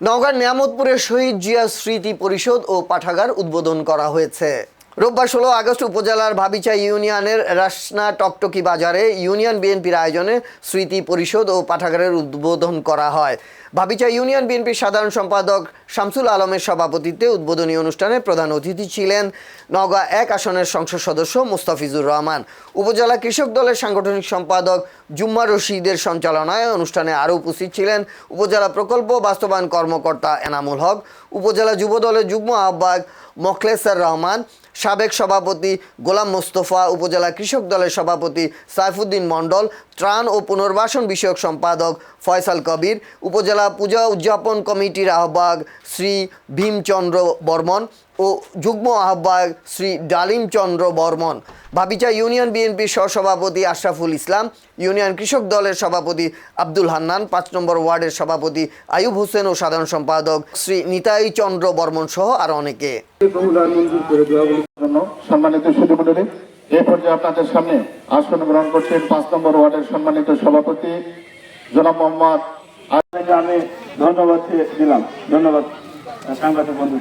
নওগাঁর নিয়ামতপুরের শহীদ জিয়া স্মৃতি পরিষদ ও পাঠাগার উদ্বোধন করা হয়েছে। রোববার 16 আগস্ট উপজেলার ভাবিচা ইউনিয়নের রাসনা টকটকি বাজারে ইউনিয়ন বিএনপির আয়োজনে স্মৃতি পরিষদ ও পাঠাগারের উদ্বোধন করা হয়। ভাবিচা ইউনিয়ন বিএনপির সাধারণ সম্পাদক শামসুল আলমের সভাপতিত্বে উদ্বোধনী অনুষ্ঠানে প্রধান অতিথি ছিলেন নওগাঁ 1 আসনের সংসদ সদস্য মোস্তাফিজুর রহমান। উপজেলা কৃষক দলের সাংগঠনিক সম্পাদক জুম্মা রশিদের সঞ্চালনায় অনুষ্ঠানে আরও উপস্থিত ছিলেন উপজেলা প্রকল্প বাস্তবায়ন কর্মকর্তা এনামুল হক, উপজেলা যুব দলের যুগ্ম আহ্বায়ক মোখলেছার রহমান, সাবেক সভাপতি গোলাম মোস্তফা, উপজেলা কৃষক দলের সভাপতি সাইফুদ্দিন মণ্ডল, ত্রাণ ও পুনর্বাসন বিষয়ক সম্পাদক ফয়সাল কবির, উপজেলা পূজা উদযাপন কমিটির আহ্বায়ক শ্রী ভীমচন্দ্র বর্মন ও যুগ্ম আহ্বায়ক শ্রী ডালিমচন্দ্র বর্মন, ভাবিচা ইউনিয়ন বিএনপির সহসভাপতি আশরাফুল ইসলাম, ইউনিয়ন কৃষক দলের সভাপতি আব্দুল হান্নান, 5 নম্বর ওয়ার্ডের সভাপতি আয়ুব হোসেন ও সাধারণ সম্পাদক শ্রী নিতাই চন্দ্র বর্মন সহ আরো অনেকে। সম্মানিত সুধীমণ্ডলী, এই পর্যায়ে আপনাদের সামনে আসন গ্রহণ করছেন 5 নম্বর ওয়ার্ডের সম্মানিত সভাপতি জনাব মোহাম্মদ। আমি ধন্যবাদ দিলাম। ধন্যবাদ সাংবাদিক বন্ধু।